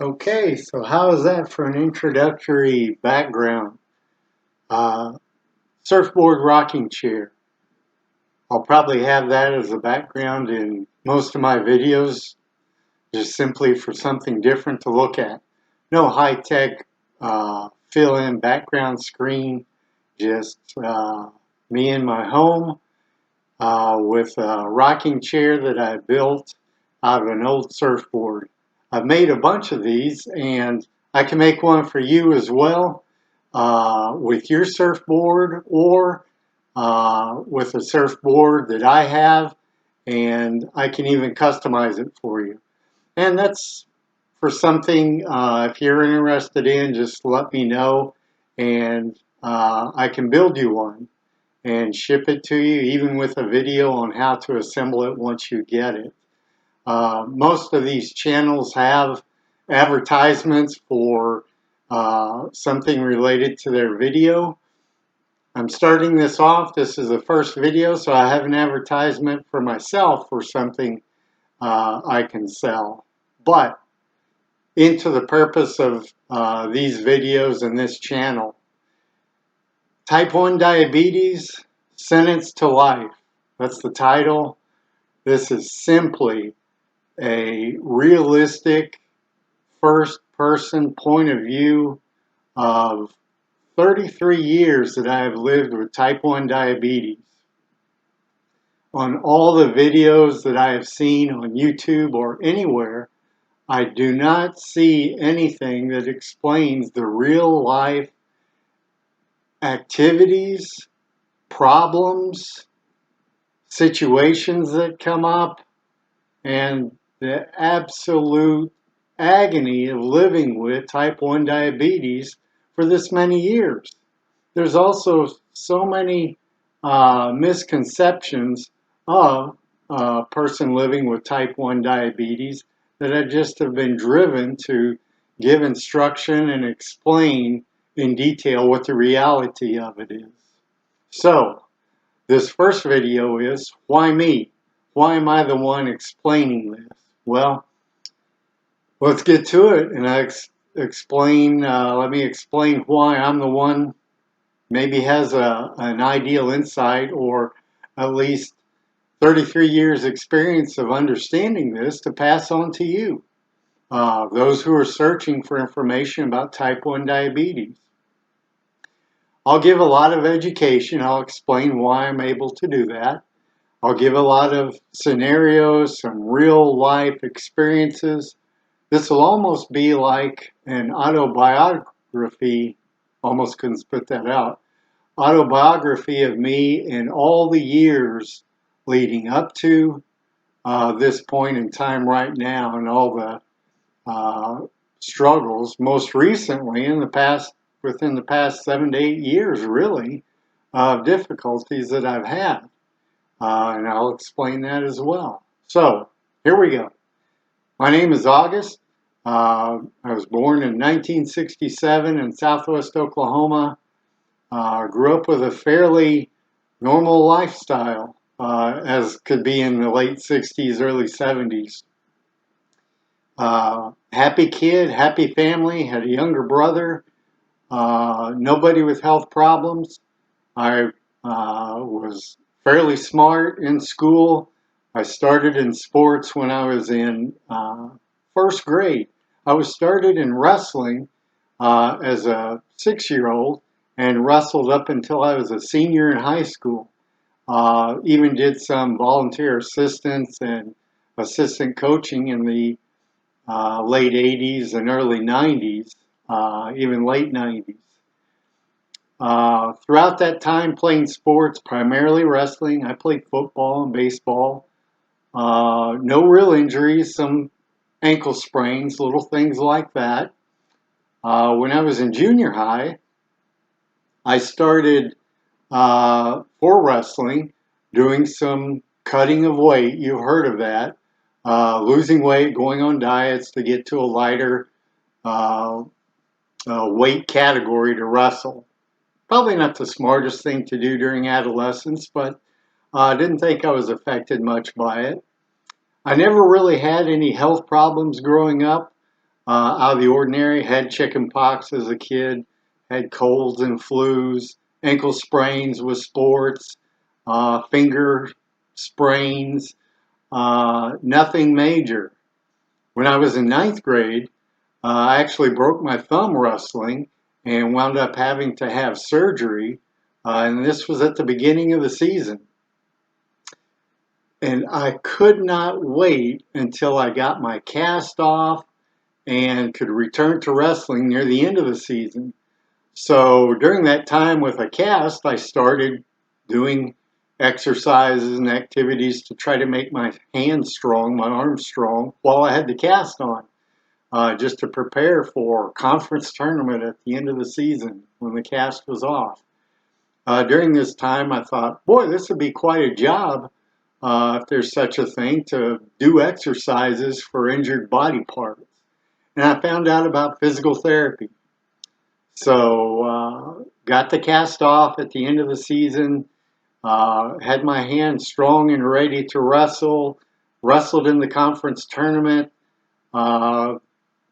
Okay, so how is that for an introductory background? Uh, Surfboard rocking chair. I'll probably have that as a background in most of my videos, just simply for something different to look at. No high-tech fill-in background screen, just me in my home with a rocking chair that I built out of an old surfboard. I've made a bunch of these, and I can make one for you as well with your surfboard or with a surfboard that I have, and I can even customize it for you. And that's for something if you're interested in, just let me know, and I can build you one and ship it to you, even with a video on how to assemble it once you get it. Most of these channels have advertisements for something related to their video. I'm starting this off. This is the first video, so I have an advertisement for myself for something I can sell. But into the purpose of these videos and this channel, Type 1 diabetes, sentenced to life. That's the title. This is simply a realistic first-person point of view of 33 years that I have lived with type 1 diabetes. On all the videos that I have seen on YouTube or anywhere, I do not see anything that explains the real life activities, problems, situations that come up, and the absolute agony of living with type 1 diabetes for this many years. There's also so many misconceptions of a person living with type 1 diabetes that I just have been driven to give instruction and explain in detail what the reality of it is. So, this first video is, why me? Why am I the one explaining this? Well, let's get to it, and let me explain why I'm the one maybe has an ideal insight, or at least 33 years experience of understanding this to pass on to you, those who are searching for information about type 1 diabetes. I'll give a lot of education. I'll explain why I'm able to do that. I'll give a lot of scenarios, some real life experiences. This will almost be like an autobiography, almost couldn't spit that out, autobiography of me in all the years leading up to this point in time right now, and all the struggles, most recently within the past 7 to 8 years, really, of difficulties that I've had. And I'll explain that as well. So, here we go. My name is August. I was born in 1967 in Southwest Oklahoma. Grew up with a fairly normal lifestyle, as could be in the late 60s, early 70s. Happy kid, happy family, had a younger brother, nobody with health problems. I was fairly smart in school. I started in sports when I was in first grade. I was started in wrestling as a 6-year-old and wrestled up until I was a senior in high school. Even did some volunteer assistance and assistant coaching in the late 80s and early 90s, even late 90s. Throughout that time playing sports, primarily wrestling, I played football and baseball. No real injuries, some ankle sprains, little things like that. When I was in junior high, I started for wrestling doing some cutting of weight. You've heard of that. Losing weight, going on diets to get to a lighter weight category to wrestle. Probably not the smartest thing to do during adolescence, but I didn't think I was affected much by it. I never really had any health problems growing up. out of the ordinary. Had chicken pox as a kid, had colds and flus, ankle sprains with sports, finger sprains, nothing major. When I was in ninth grade, I actually broke my thumb wrestling and wound up having to have surgery. And this was at the beginning of the season. And I could not wait until I got my cast off and could return to wrestling near the end of the season. So during that time with a cast, I started doing exercises and activities to try to make my hands strong, my arms strong, while I had the cast on, just to prepare for conference tournament at the end of the season when the cast was off. During this time, I thought, boy, this would be quite a job if there's such a thing to do exercises for injured body parts. And I found out about physical therapy. So got the cast off at the end of the season, had my hands strong and ready to wrestle, wrestled in the conference tournament, uh,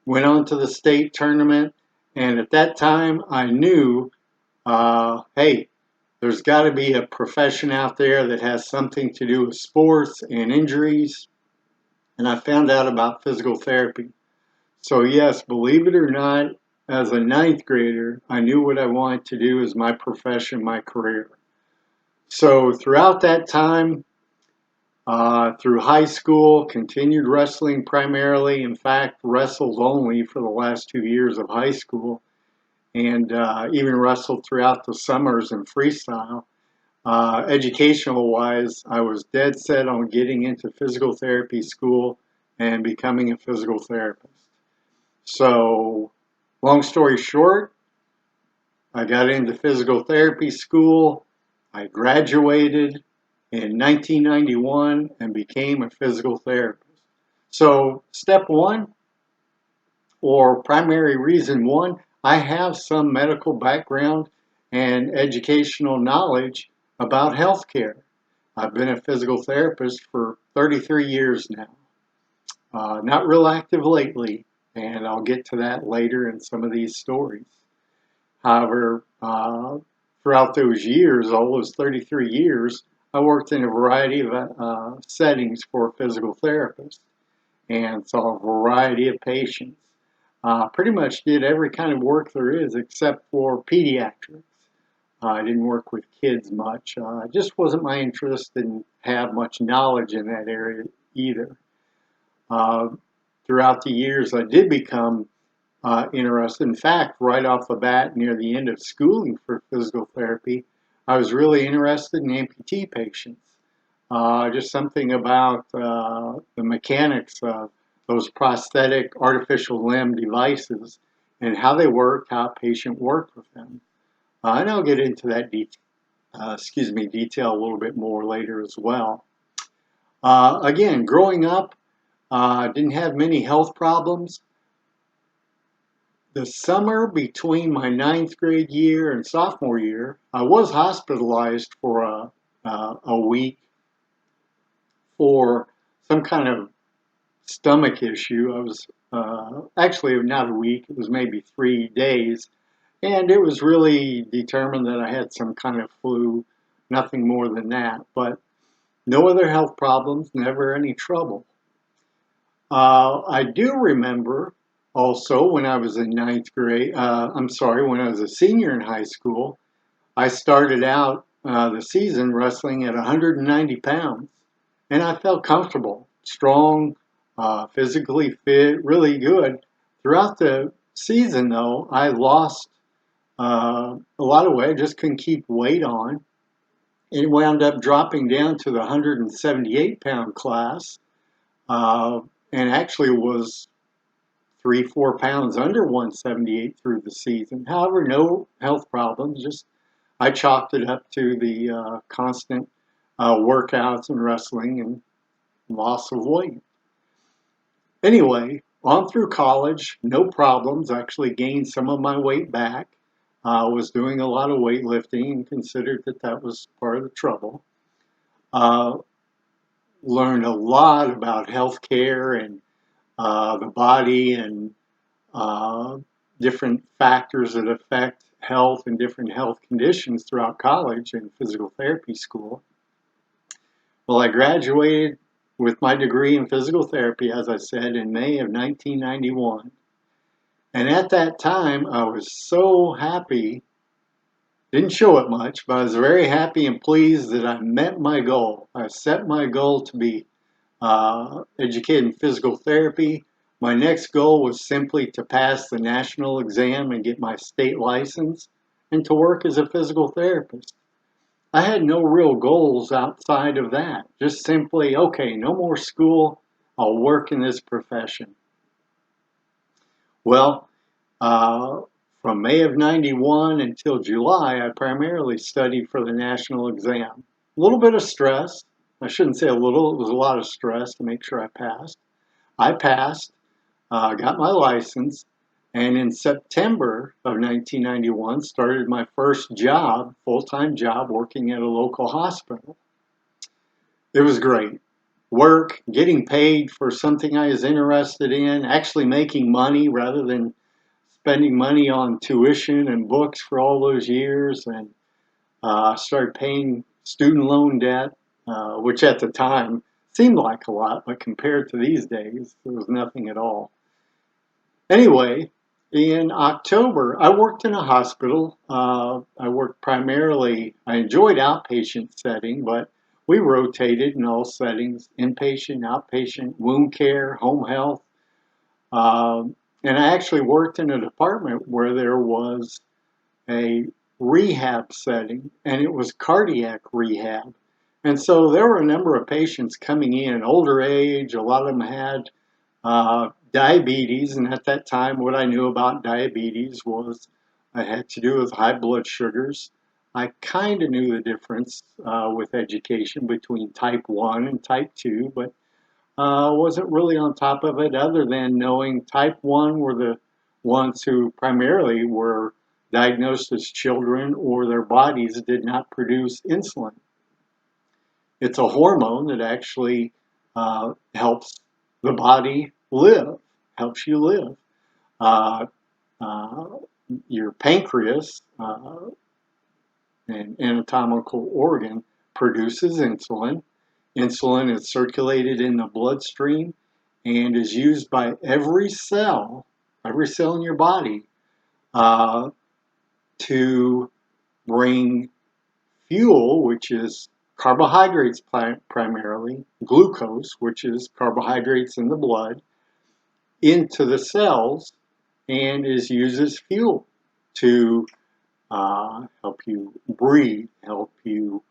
went on to the state tournament, and at that time I knew, hey, there's got to be a profession out there that has something to do with sports and injuries, and I found out about physical therapy. So yes, believe it or not, as a ninth grader, I knew what I wanted to do as my profession, my career. So throughout that time, through high school, continued wrestling primarily. In fact, wrestled only for the last 2 years of high school, and even wrestled throughout the summers in freestyle. Educational wise, I was dead set on getting into physical therapy school and becoming a physical therapist. So, long story short, I got into physical therapy school. I graduated in 1991 and became a physical therapist. So, step one, or primary reason one, I have some medical background and educational knowledge about healthcare. I've been a physical therapist for 33 years now. Not real active lately, and I'll get to that later in some of these stories. However, throughout those years, all those 33 years, I worked in a variety of settings for physical therapists and saw a variety of patients. Pretty much did every kind of work there is except for pediatrics. I didn't work with kids much. It just wasn't my interest and have much knowledge in that area either. Uh, Throughout the years, I did become interested. In fact, right off the bat, near the end of schooling for physical therapy, I was really interested in amputee patients. Just something about the mechanics of those prosthetic artificial limb devices and how they work, how a patient worked with them. And I'll get into that detail a little bit more later as well. Again, growing up, didn't have many health problems. The summer between my ninth grade year and sophomore year, I was hospitalized for a week for some kind of stomach issue. I was actually not a week, it was maybe 3 days. And it was really determined that I had some kind of flu, nothing more than that. But no other health problems, never any trouble. I do remember also when I was in ninth grade, I'm sorry, when I was a senior in high school, I started out the season wrestling at 190 pounds. And I felt comfortable, strong, physically fit, really good. Throughout the season, though, I lost a lot of weight. I just couldn't keep weight on. It wound up dropping down to the 178-pound class, uh, and actually was 3, 4 pounds under 178 through the season. However, no health problems. Just I chalked it up to the constant workouts and wrestling and loss of weight. Anyway, on through college, no problems. Actually gained some of my weight back. Was doing a lot of weightlifting and considered that that was part of the trouble. Uh, Learned a lot about healthcare and the body and uh, different factors that affect health and different health conditions throughout college and physical therapy school. Well, I graduated with my degree in physical therapy, as I said, in May of 1991. And at that time, I was so happy, didn't show it much, but I was very happy and pleased that I met my goal. I set my goal to be educated in physical therapy. My next goal was simply to pass the national exam and get my state license and to work as a physical therapist. I had no real goals outside of that. Just simply, okay, no more school. I'll work in this profession. Well, uh, from May of 91 until July, I primarily studied for the national exam. A little bit of stress. I shouldn't say a little, it was a lot of stress to make sure I passed. I passed, got my license, and in September of 1991 started my first job, full-time job, working at a local hospital. It was great. Work, getting paid for something I was interested in, actually making money rather than spending money on tuition and books for all those years, and started paying student loan debt, which at the time seemed like a lot, but compared to these days, it was nothing at all. Anyway, in October, I worked in a hospital. I worked primarily, I enjoyed outpatient setting, but we rotated in all settings, inpatient, outpatient, wound care, home health. And I actually worked in a department where there was a rehab setting, and it was cardiac rehab. And so there were a number of patients coming in, older age, a lot of them had diabetes, and at that time, what I knew about diabetes was it had to do with high blood sugars. I kind of knew the difference with education between type 1 and type 2, but wasn't really on top of it other than knowing type 1 were the ones who primarily were diagnosed as children or their bodies did not produce insulin. It's a hormone that actually helps the body live, helps you live. Uh, uh, your pancreas, an anatomical organ, produces insulin. Insulin is circulated in the bloodstream and is used by every cell in your body, uh, to bring fuel, which is carbohydrates primarily, glucose, which is carbohydrates in the blood, into the cells and is used as fuel to help you breathe, help you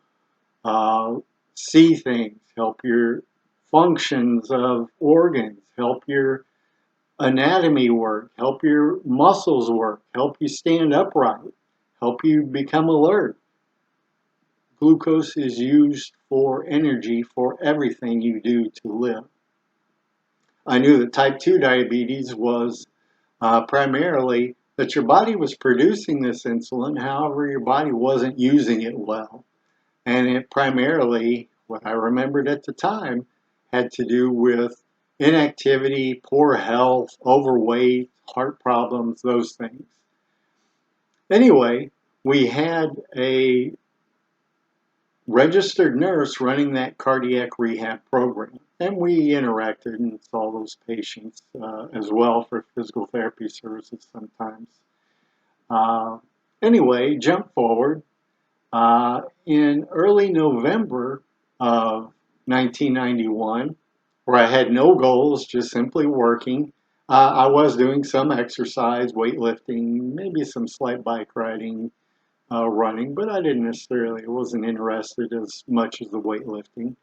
uh, see things, help your functions of organs, help your anatomy work, help your muscles work, help you stand upright, help you become alert. Glucose is used for energy for everything you do to live. I knew that type 2 diabetes was primarily that your body was producing this insulin, however, your body wasn't using it well. And it primarily, what I remembered at the time, had to do with inactivity, poor health, overweight, heart problems, those things. Anyway, we had a registered nurse running that cardiac rehab program. And we interacted and saw those patients as well for physical therapy services sometimes. Uh, anyway, jump forward. In early November of 1991, where I had no goals, just simply working, I was doing some exercise, weightlifting, maybe some slight bike riding, running, but I didn't necessarily, I wasn't interested as much as the weightlifting.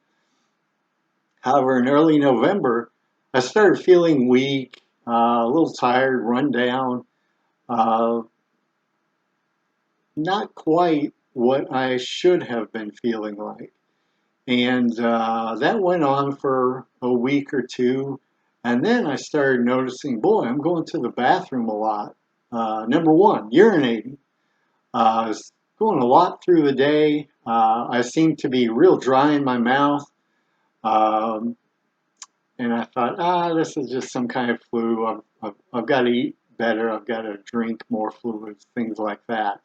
However, in early November, I started feeling weak, a little tired, run down, uh, not quite what I should have been feeling like. And that went on for a week or two. And then I started noticing, boy, I'm going to the bathroom a lot. Number one, urinating. I was going a lot through the day. I seemed to be real dry in my mouth. Um, and I thought, this is just some kind of flu. I've got to better. I've got to drink more fluids, things like that.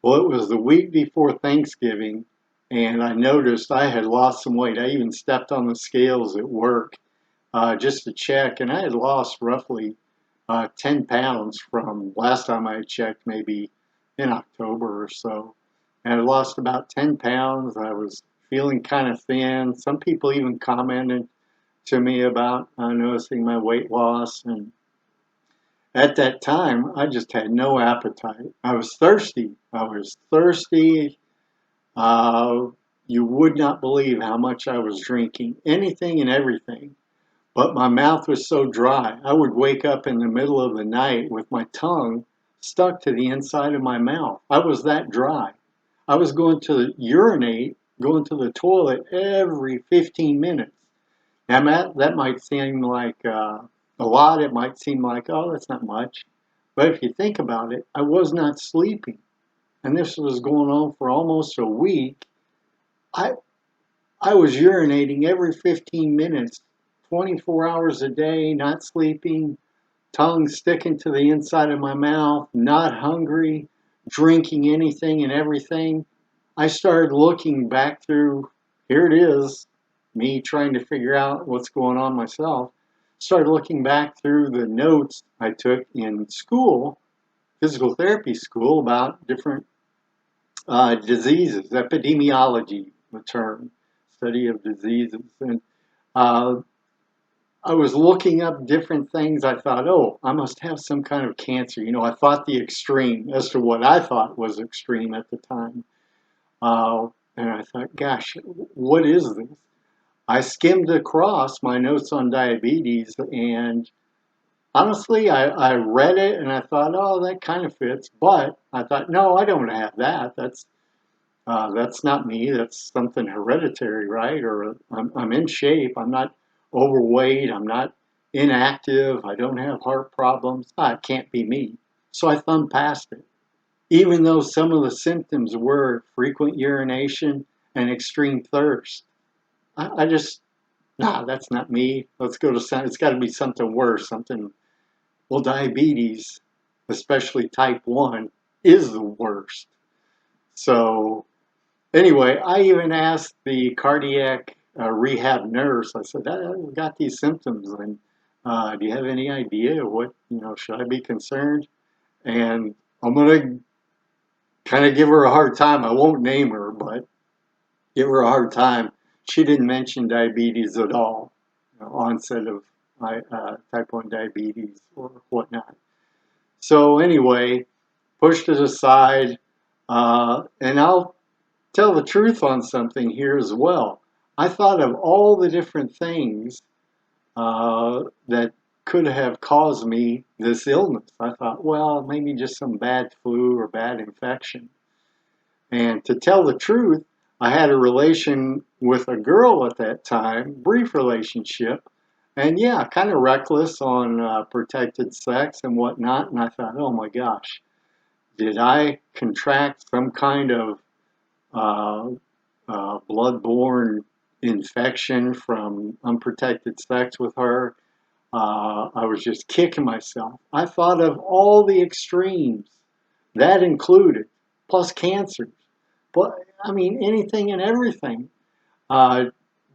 Well, it was the week before Thanksgiving, and I noticed I had lost some weight. I even stepped on the scales at work just to check, and I had lost roughly 10 pounds from last time I checked, maybe in October or so. And I lost about 10 pounds. I was feeling kind of thin. Some people even commented to me about noticing my weight loss. And at that time, I just had no appetite. I was thirsty. I was thirsty. Uh, you would not believe how much I was drinking, anything and everything. But my mouth was so dry, I would wake up in the middle of the night with my tongue stuck to the inside of my mouth. I was that dry. I was going to urinate, going to the toilet every 15 minutes. Now, that might seem like a lot. It might seem like, oh, that's not much. But if you think about it, I was not sleeping. And this was going on for almost a week. I, I was urinating every 15 minutes, 24 hours a day, not sleeping, tongue sticking to the inside of my mouth, not hungry, drinking anything and everything. I started looking back through, here it is, me trying to figure out what's going on myself. Started looking back through the notes I took in school, physical therapy school, about different diseases, epidemiology, the term, study of diseases. And uh, I was looking up different things. I thought, oh, I must have some kind of cancer. I thought the extreme as to what I thought was extreme at the time. And I thought, gosh, what is this? I skimmed across my notes on diabetes, and honestly, I read it and I thought, oh, that kind of fits. But I thought, no, I don't have that. That's not me. That's something hereditary, right? Or I'm in shape. I'm not overweight. I'm not inactive. I don't have heart problems. It can't be me. So I thumbed past it. Even though some of the symptoms were frequent urination and extreme thirst, I just, that's not me. Let's go to some, it's got to be something worse, something, well, diabetes, especially type 1, is the worst. So anyway, I even asked the cardiac rehab nurse, I said, I've got these symptoms, and do you have any idea what, should I be concerned? And I'm going to kind of give her a hard time. I won't name her, but give her a hard time. She didn't mention diabetes at all, onset of type 1 diabetes or whatnot. So anyway, pushed it aside, and I'll tell the truth on something here as well. I thought of all the different things that could have caused me this illness. I thought, well, maybe just some bad flu or bad infection. And to tell the truth, I had a relation with a girl at that time, brief relationship, and yeah, kind of reckless on protected sex and whatnot. And I thought, oh my gosh, did I contract some kind of uh, bloodborne infection from unprotected sex with her? I was just kicking myself. I thought of all the extremes that included, plus cancers. But I mean, anything and everything. Uh,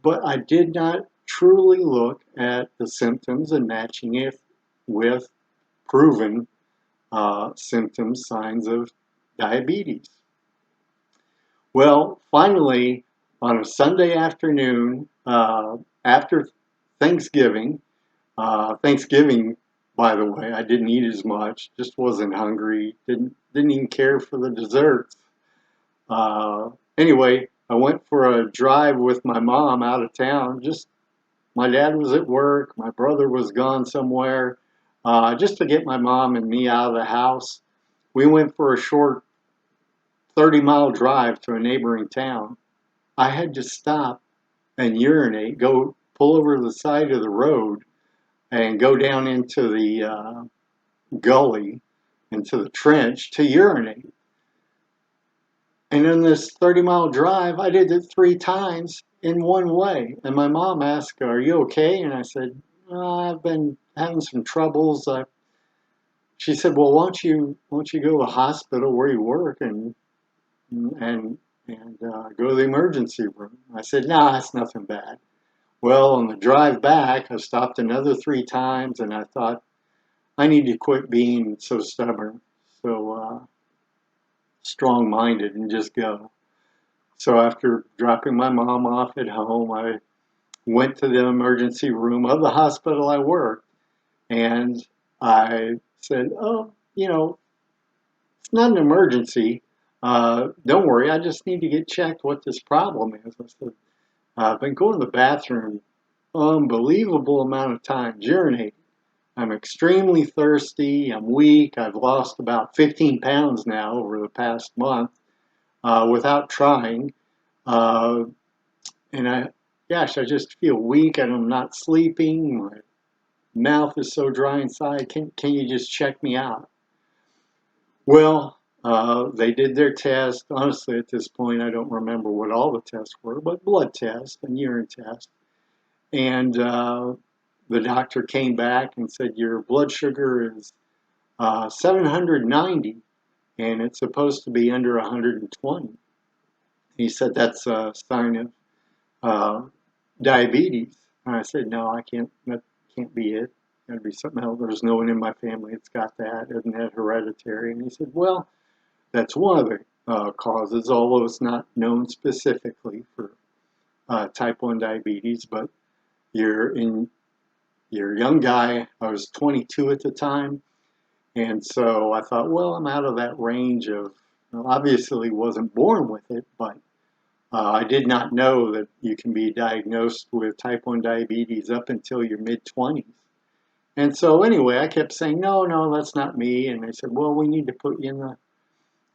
but I did not truly look at the symptoms and matching it with proven symptoms, signs of diabetes. Well, finally, on a Sunday afternoon after Thanksgiving, Thanksgiving, by the way, I didn't eat as much, just wasn't hungry, didn't even care for the desserts. Anyway, I went for a drive with my mom out of town. Just my dad was at work, my brother was gone somewhere, just to get my mom and me out of the house. We went for a short 30-mile drive to a neighboring town. I had to stop and urinate, go pull over to the side of the road and go down into the gully, into the trench to urinate. And in this 30-mile drive, I did it 3 times in one way. And my mom asked, are you okay? And I said, I've been having some troubles. she said, "Well, why don't you go to the hospital where you work and go to the emergency room?" I said, "No, it's nothing bad." Well, on the drive back, I stopped another 3 times, and I thought, I need to quit being so stubborn, so strong-minded, and just go. So after dropping my mom off at home, I went to the emergency room of the hospital I worked, and I said, "Oh, it's not an emergency. Don't worry, I just need to get checked what this problem is." I said, "I've been going to the bathroom unbelievable amount of time, urinating. I'm extremely thirsty. I'm weak. I've lost about 15 pounds now over the past month without trying. Uh, and gosh, I just feel weak and I'm not sleeping. My mouth is so dry inside. Can you just check me out?" Well, they did their test. Honestly, at this point, I don't remember what all the tests were, but blood test and urine test. And the doctor came back and said, "Your blood sugar is 790, and it's supposed to be under 120. He said, "That's a sign of uh, diabetes." And I said, "No, I can't. That can't be it. Got to be something else. There's no one in my family that's got that. Isn't that hereditary?" And he said, "Well, that's one of the causes, although it's not known specifically for type 1 diabetes. But you're a young guy. I was 22 at the time. And so I thought, well, I'm out of that range of, obviously wasn't born with it, but I did not know that you can be diagnosed with type 1 diabetes up until your mid 20s. And so anyway, I kept saying, no, no, that's not me. And they said, well, we need to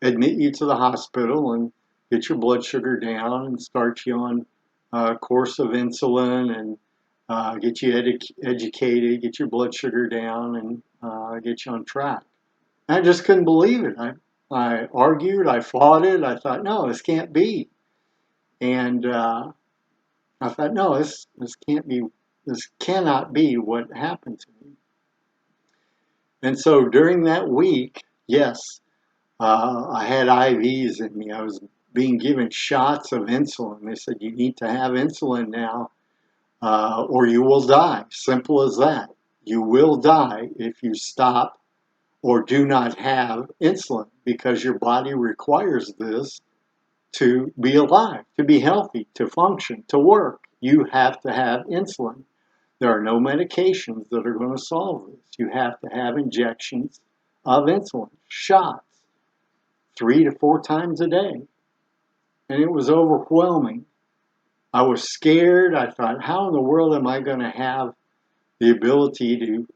admit you to the hospital and get your blood sugar down and start you on a course of insulin and get you educated, get your blood sugar down, and get you on track. And I just couldn't believe it. I argued, I fought it. I thought, no, this can't be. And I thought, no, this can't be. This cannot be what happened to me. And so during that week, yes, I had IVs in me. I was being given shots of insulin. They said, you need to have insulin now, or you will die. Simple as that. You will die if you stop or do not have insulin because your body requires this to be alive, to be healthy, to function, to work. You have to have insulin. There are no medications that are going to solve this. You have to have injections of insulin, shots, 3 to 4 times a day. And it was overwhelming. I was scared. I thought, how in the world am I going to have the ability to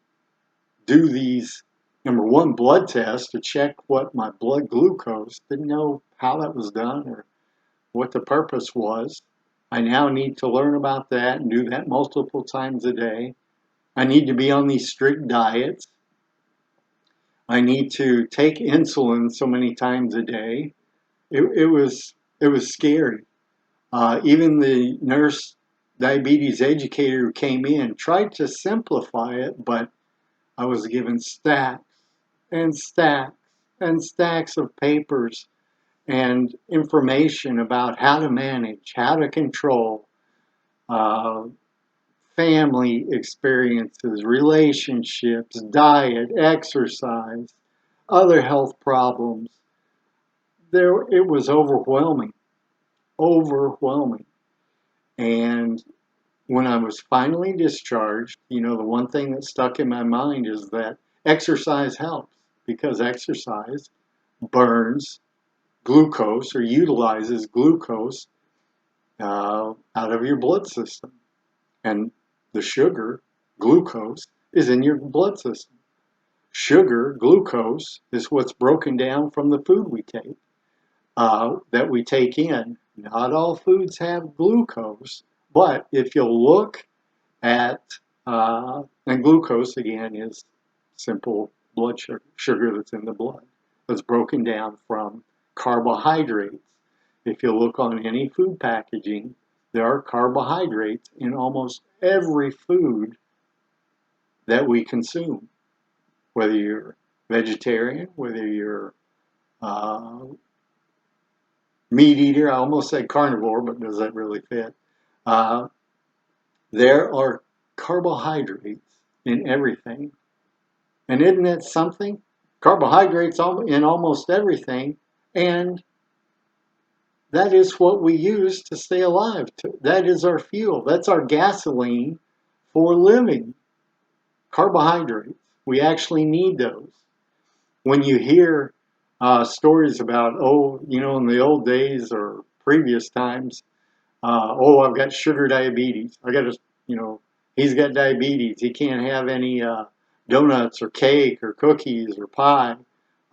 do these, number one, blood tests to check what my blood glucose, didn't know how that was done or what the purpose was. I now need to learn about that and do that multiple times a day. I need to be on these strict diets. I need to take insulin so many times a day. It was scary. Even the nurse diabetes educator who came in tried to simplify it, but I was given stacks and stacks and stacks of papers and information about how to manage, how to control uh, family experiences, relationships, diet, exercise, other health problems. It was overwhelming, overwhelming. And when I was finally discharged, the one thing that stuck in my mind is that exercise helps because exercise burns glucose or utilizes glucose out of your blood system. And the sugar, glucose, is in your blood system. Sugar, glucose, is what's broken down from the food we take, that we take in. Not all foods have glucose, but if you'll look at, and glucose again is simple blood sugar that's in the blood, that's broken down from carbohydrates. If you look on any food packaging, there are carbohydrates in almost every food that we consume, whether you're vegetarian, whether you're uh, meat eater. I almost said carnivore, but does that really fit? Uh, there are carbohydrates in everything. And isn't that something? Carbohydrates in almost everything. And that is what we use to stay alive. That is our fuel. That's our gasoline for living. Carbohydrates. We actually need those. When you hear stories about, oh, in the old days or previous times, oh, I've got sugar diabetes. I got to, he's got diabetes. He can't have any donuts or cake or cookies or pie.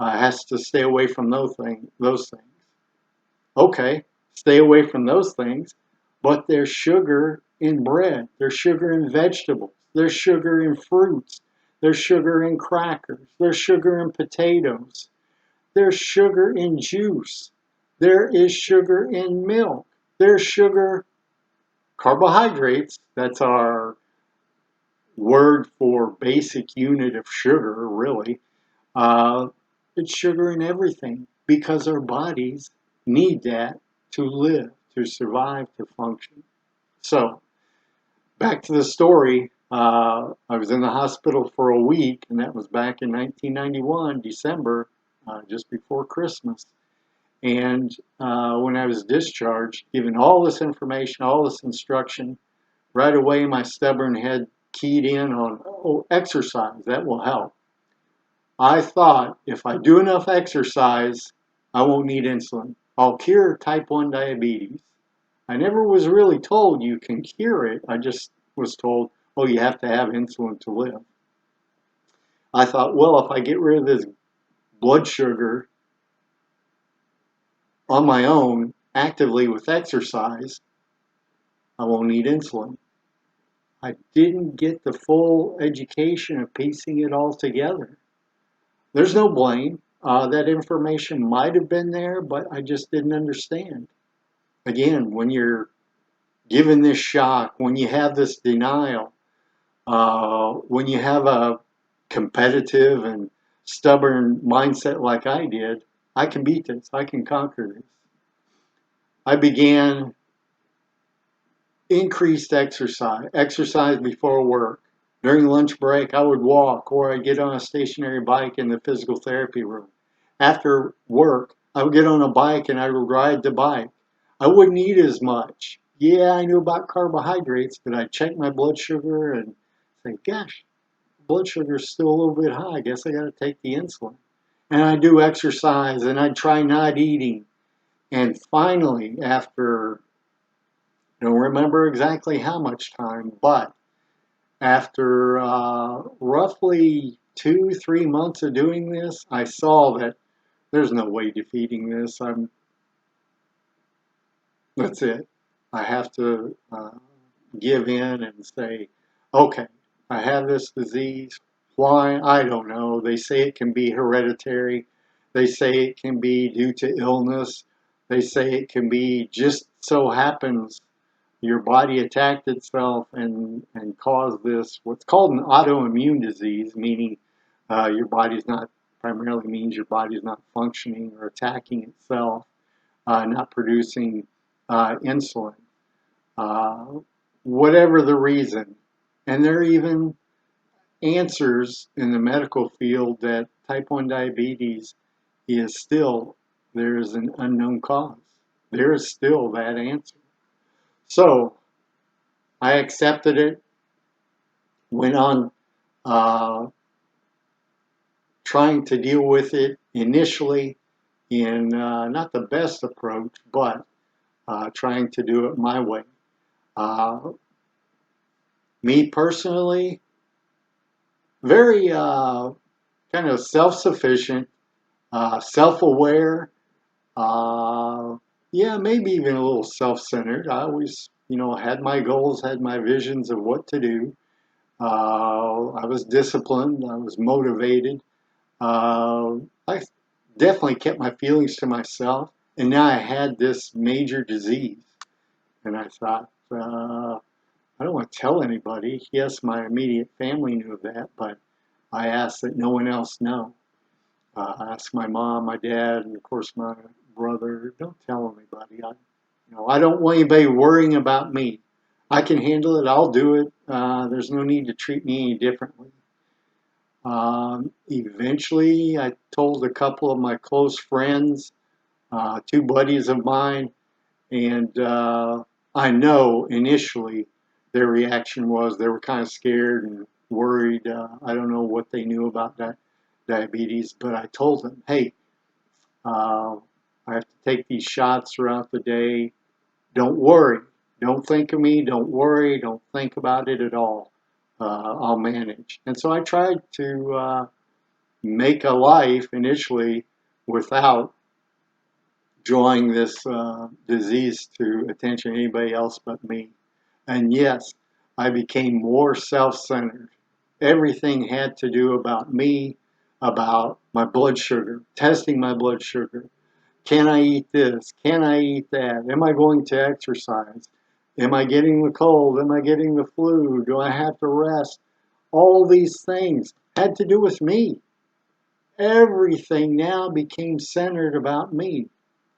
Has to stay away from those things. Those things. Okay, stay away from those things. But there's sugar in bread. There's sugar in vegetables. There's sugar in fruits. There's sugar in crackers. There's sugar in potatoes. There's sugar in juice. There is sugar in milk. There's sugar, carbohydrates. That's our word for basic unit of sugar, really. Uh, it's sugar in everything because our bodies need that to live, to survive, to function. So, back to the story. I was in the hospital for a week, and that was back in 1991, December, just before Christmas. And when I was discharged, given all this information, all this instruction, right away my stubborn head keyed in on, oh, exercise, that will help. I thought if I do enough exercise, I won't need insulin. I'll cure type 1 diabetes. I never was really told you can cure it. I just was told, oh, you have to have insulin to live. I thought, well, if I get rid of this blood sugar on my own, actively with exercise, I won't need insulin. I didn't get the full education of piecing it all together. There's no blame. That information might have been there, but I just didn't understand. Again, when you're given this shock, when you have this denial, when you have a competitive and stubborn mindset like I did, I can beat this. I can conquer this. I began increased exercise before work. During lunch break, I would walk or I'd get on a stationary bike in the physical therapy room. After work, I would get on a bike and I would ride the bike. I wouldn't eat as much. Yeah, I knew about carbohydrates, but I'd check my blood sugar and think, gosh, blood sugar is still a little bit high. I guess I got to take the insulin. And I do exercise and I try not eating. And finally, after, I don't remember exactly how much time, but after roughly 2, 3 months of doing this, I saw that there's no way defeating this. That's it. I have to give in and say, okay, I have this disease. Why? I don't know. They say it can be hereditary. They say it can be due to illness. They say it can be just so happens your body attacked itself and caused this, what's called an autoimmune disease, meaning your body's not, primarily means your body's not functioning or attacking itself, not producing insulin, uh, whatever the reason. And there are even answers in the medical field that type 1 diabetes is still, there is an unknown cause. There is still that answer. So I accepted it, went on uh, trying to deal with it initially in not the best approach, but trying to do it my way. Uh, Me personally, very kind of self-sufficient, self-aware, uh, yeah, maybe even a little self-centered. I always, had my goals, had my visions of what to do. I was disciplined. I was motivated. I definitely kept my feelings to myself. And now I had this major disease. And I thought, I don't want to tell anybody. Yes, my immediate family knew of that, but I asked that no one else know. I asked my mom, my dad, and of course my brother, don't tell anybody. I don't want anybody worrying about me. I can handle it. I'll do it. There's no need to treat me any differently. Eventually, I told a couple of my close friends, two buddies of mine, and I know initially their reaction was they were kind of scared and worried. I don't know what they knew about that diabetes, but I told them, hey, uh, I have to take these shots throughout the day. Don't worry. Don't think of me. Don't worry. Don't think about it at all. I'll manage. And so I tried to make a life initially without drawing this disease to attention anybody else but me. And yes, I became more self-centered. Everything had to do about me, about my blood sugar, testing my blood sugar. Can I eat this? Can I eat that? Am I going to exercise? Am I getting the cold? Am I getting the flu? Do I have to rest? All these things had to do with me. Everything now became centered about me.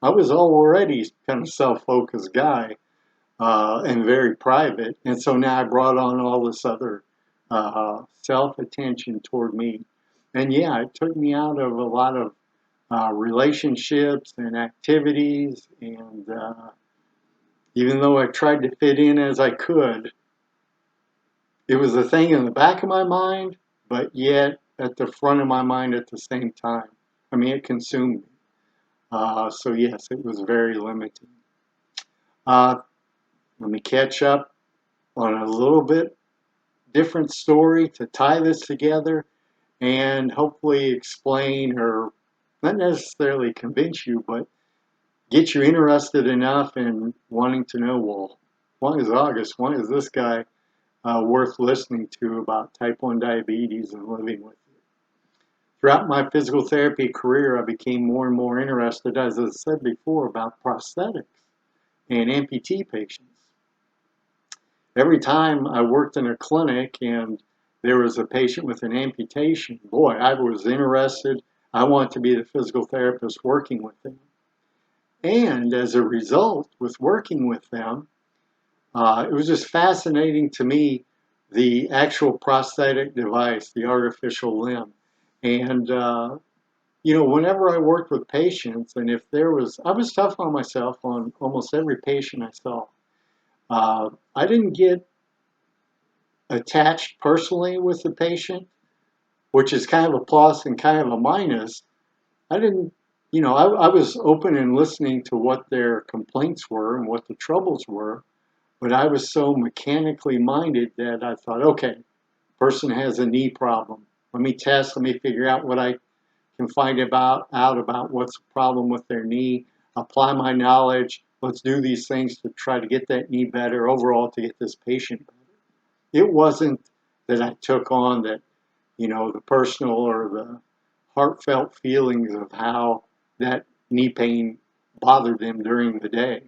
I was already kind of self-focused guy and very private, and so now I brought on all this other self-attention toward me. And yeah, it took me out of a lot of relationships and activities, and even though I tried to fit in as I could, it was a thing in the back of my mind, but yet at the front of my mind at the same time. I mean, it consumed me. So yes, it was very limiting. Uh, Let me catch up on a little bit different story to tie this together and hopefully explain or not necessarily convince you, but get you interested enough in wanting to know, well, why is August? Why is this guy worth listening to about type 1 diabetes and living with it? Throughout my physical therapy career, I became more and more interested, as I said before, about prosthetics and amputee patients. Every time I worked in a clinic and there was a patient with an amputation, boy, I was interested. I wanted to be the physical therapist working with them. And as a result, with working with them, it was just fascinating to me, the actual prosthetic device, the artificial limb. And, whenever I worked with patients, and if there was, I was tough on myself on almost every patient I saw. I didn't get attached personally with the patient, which is kind of a plus and kind of a minus. I didn't, I was open and listening to what their complaints were and what the troubles were, but I was so mechanically minded that I thought, okay, person has a knee problem. Let me test, let me figure out what I can find out about what's the problem with their knee, apply my knowledge, let's do these things to try to get that knee better, overall to get this patient better. It wasn't that I took on that, the personal or the heartfelt feelings of how that knee pain bothered them during the day.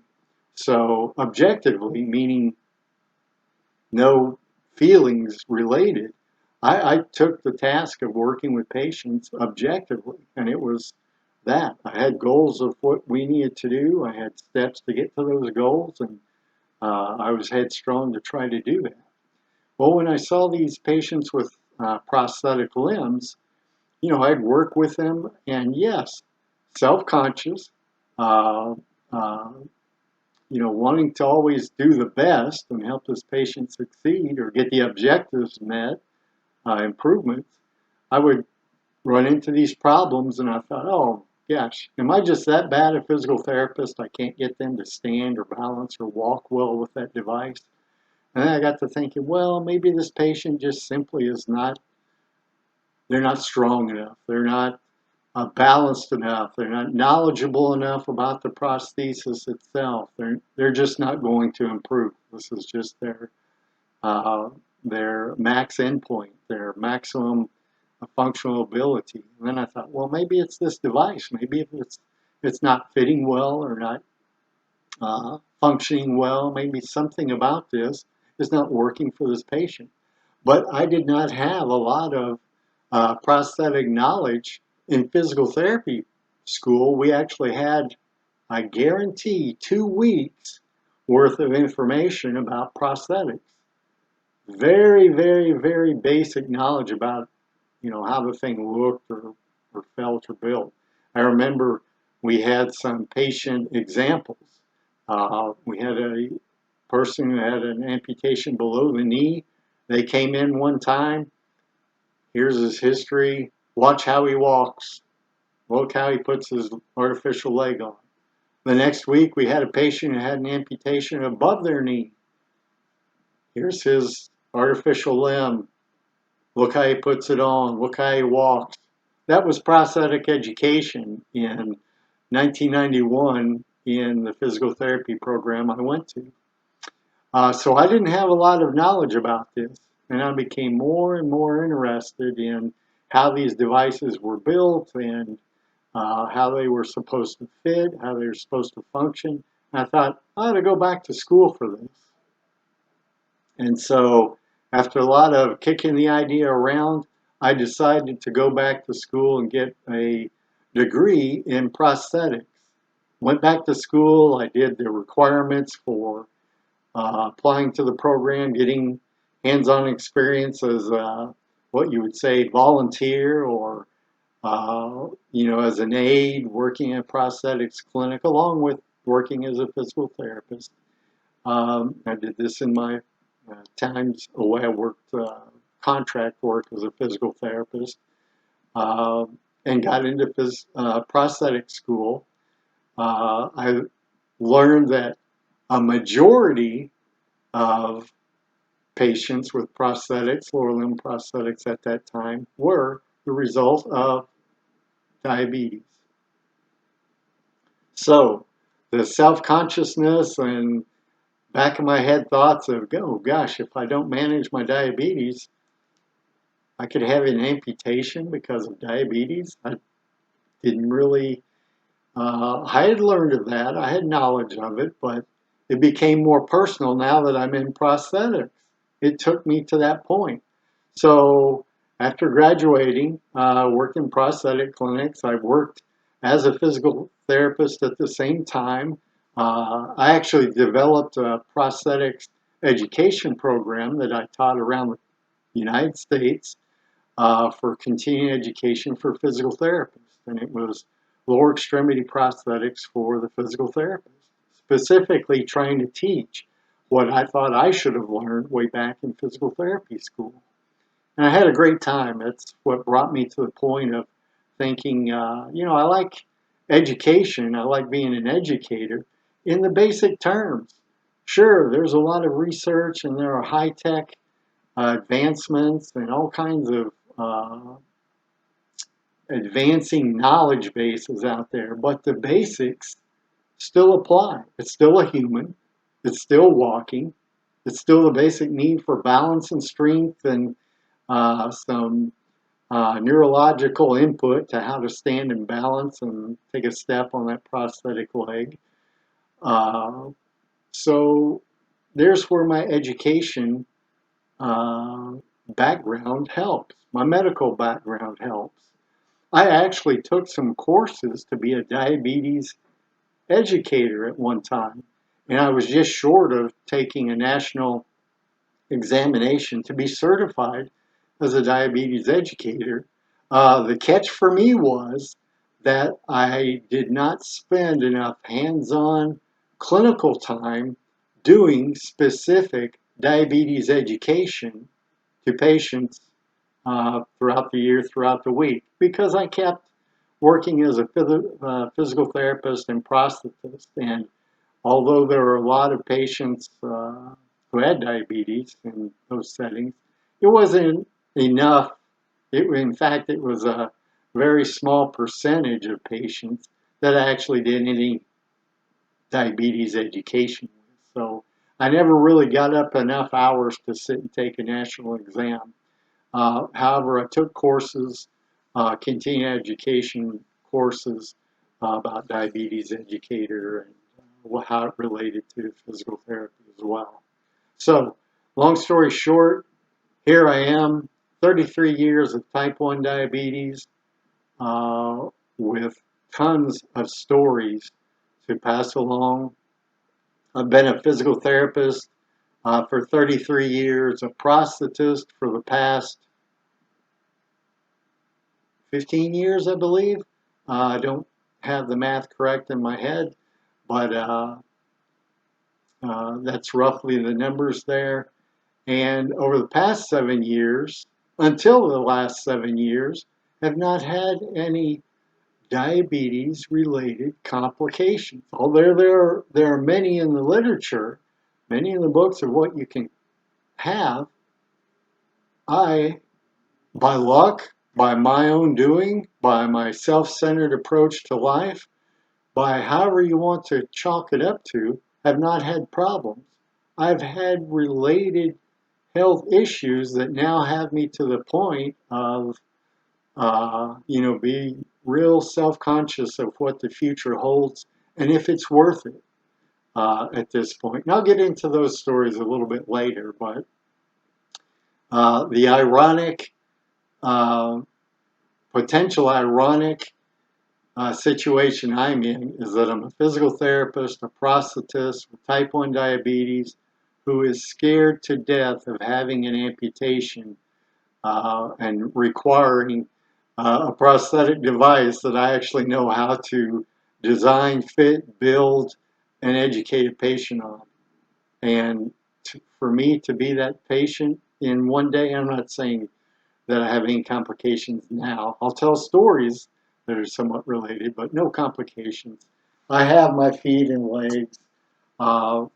So objectively, meaning no feelings related, I took the task of working with patients objectively, and it was that. I had goals of what we needed to do. I had steps to get to those goals, and I was headstrong to try to do that. Well, when I saw these patients with prosthetic limbs, I'd work with them, and yes, self-conscious, uh, uh, wanting to always do the best and help this patient succeed or get the objectives met, improvements, I would run into these problems, and I thought, oh gosh, am I just that bad a physical therapist? I can't get them to stand or balance or walk well with that device. And then I got to thinking, well, maybe this patient just simply is not, they're not strong enough. They're not balanced enough. They're not knowledgeable enough about the prosthesis itself. They're just not going to improve. This is just uh, their max endpoint, their maximum functional ability. And then I thought, well, maybe it's this device. Maybe if it's not fitting well or not functioning well. Maybe something about this is not working for this patient. But I did not have a lot of prosthetic knowledge in physical therapy school, we actually had, I guarantee, 2 weeks worth of information about prosthetics. Very, very, very basic knowledge about, how the thing looked or felt or built. I remember we had some patient examples. We had a person who had an amputation below the knee. They came in one time. Here's his history. Watch how he walks. Look how he puts his artificial leg on. The next week, we had a patient who had an amputation above their knee. Here's his artificial limb. Look how he puts it on. Look how he walks. That was prosthetic education in 1991 in the physical therapy program I went to. So I didn't have a lot of knowledge about this, and I became more and more interested in how these devices were built and how they were supposed to fit, how they were supposed to function. And I thought, I ought to go back to school for this. And so after a lot of kicking the idea around, I decided to go back to school and get a degree in prosthetics. Went back to school, I did the requirements for applying to the program, getting hands-on experience as what you would say volunteer or as an aide working in a prosthetics clinic along with working as a physical therapist. I did this in my times away. I worked contract work as a physical therapist and got into prosthetic school. I learned that a majority of patients with prosthetics, lower limb prosthetics at that time, were the result of diabetes. So the self-consciousness and back of my head thoughts of, oh gosh, if I don't manage my diabetes, I could have an amputation because of diabetes. I didn't really, I had learned of that. I had knowledge of it, but it became more personal now that I'm in prosthetics. It took me to that point. So after graduating, worked in prosthetic clinics. I worked as a physical therapist at the same time. I actually developed a prosthetics education program that I taught around the United States for continuing education for physical therapists. And it was lower extremity prosthetics for the physical therapist, specifically trying to teach what I thought I should have learned way back in physical therapy school. And I had a great time. That's what brought me to the point of thinking, I like education. I like being an educator in the basic terms. Sure, there's a lot of research and there are high-tech advancements and all kinds of advancing knowledge bases out there, but the basics still apply. It's still a human. It's still walking. It's still the basic need for balance and strength and some neurological input to how to stand and balance and take a step on that prosthetic leg. So there's where my education background helps. My medical background helps. I actually took some courses to be a diabetes educator at one time, and I was just short of taking a national examination to be certified as a diabetes educator. The catch for me was that I did not spend enough hands-on clinical time doing specific diabetes education to patients throughout the year, throughout the week, because I kept working as a physical therapist and prosthetist. And although there were a lot of patients who had diabetes in those settings, it wasn't enough. In fact, it was a very small percentage of patients that actually did any diabetes education. So I never really got up enough hours to sit and take a national exam. However, I took courses, continuing education courses about diabetes educator and how it related to physical therapy as well. So, long story short, here I am, 33 years of type 1 diabetes, with tons of stories to pass along. I've been a physical therapist for 33 years, a prosthetist for the past 15 years, I believe. I don't have the math correct in my head, but that's roughly the numbers there. And over the past 7 years, until the last 7 years, have not had any diabetes related complications. Although there are many in the literature, many in the books of what you can have, I, by luck, by my own doing, by my self-centered approach to life, by however you want to chalk it up to, have not had problems. I've had related health issues that now have me to the point of, being real self-conscious of what the future holds and if it's worth it at this point. And I'll get into those stories a little bit later, but the uh, potential ironic situation I'm in is that I'm a physical therapist, a prosthetist with type 1 diabetes who is scared to death of having an amputation and requiring a prosthetic device that I actually know how to design, fit, build, and educate a patient on. And for me to be that patient in one day, I'm not saying that I have any complications now. I'll tell stories that are somewhat related, but no complications. I have my feet and legs, uh,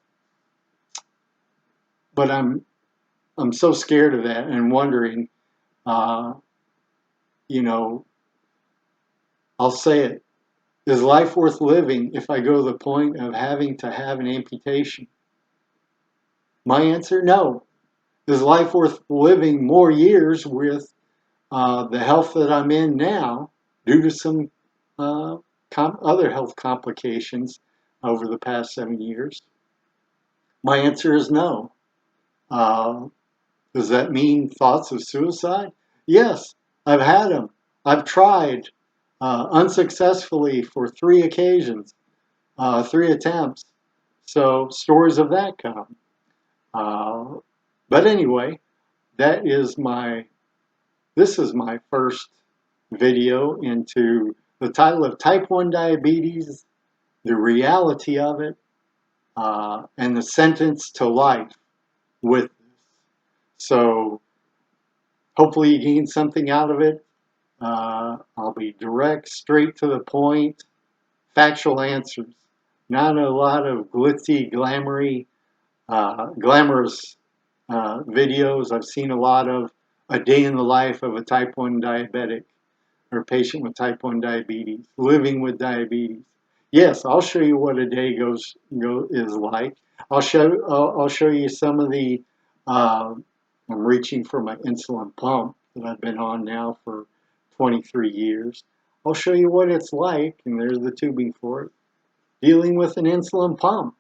but I'm so scared of that and wondering, uh, you know, I'll say it. Is life worth living if I go to the point of having to have an amputation? My answer, no. Is life worth living more years with the health that I'm in now due to some uh, other health complications over the past 7 years? My answer is no. Uh, does that mean thoughts of suicide? Yes, I've had them. I've tried unsuccessfully for 3 occasions, 3 attempts. So stories of that come. Uh, but anyway, that is my this is my first video into the title of Type 1 Diabetes, the reality of it, and the sentence to life with this. So hopefully you gain something out of it. I'll be direct, straight to the point, factual answers. Not a lot of glitzy, glamorous videos. I've seen a lot of a day in the life of a type 1 diabetic or a patient with type 1 diabetes, living with diabetes. Yes, I'll show you what a day is like. I'll show you some of the. I'm reaching for my insulin pump that I've been on now for 23 years. I'll show you what it's like, and there's the tubing for it, dealing with an insulin pump.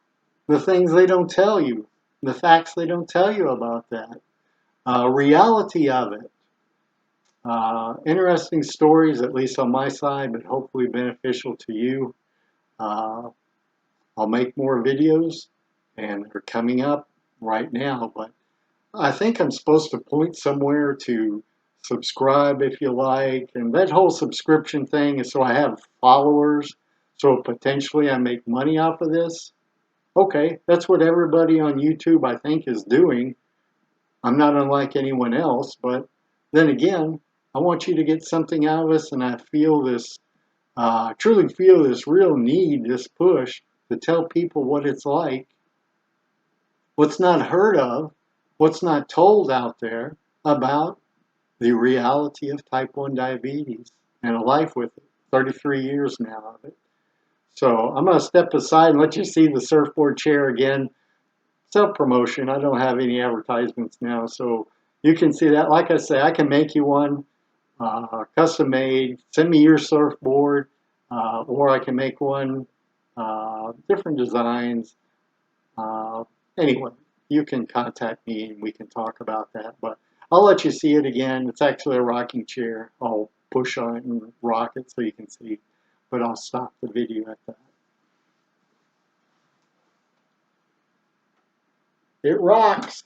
The things they don't tell you, the facts they don't tell you about that, reality of it. Interesting stories, at least on my side, but hopefully beneficial to you. Uh, I'll make more videos, and they're coming up right now, but I think I'm supposed to point somewhere to subscribe if you like, and that whole subscription thing is so I have followers, so potentially I make money off of this. Okay, that's what everybody on YouTube I think is doing. I'm not unlike anyone else, but then again, I want you to get something out of us, and I feel this, truly feel this real need, this push to tell people what it's like, what's not heard of, what's not told out there about the reality of type 1 diabetes and a life with it. 33 years now of it. So I'm going to step aside and let you see the surfboard chair again. Self-promotion. I don't have any advertisements now, so you can see that. Like I say, I can make you one custom made. Send me your surfboard, or I can make one different designs. Uh, anyway, you can contact me and we can talk about that. But I'll let you see it again. It's actually a rocking chair. I'll push on it and rock it so you can see. But I'll stop the video at that. It rocks.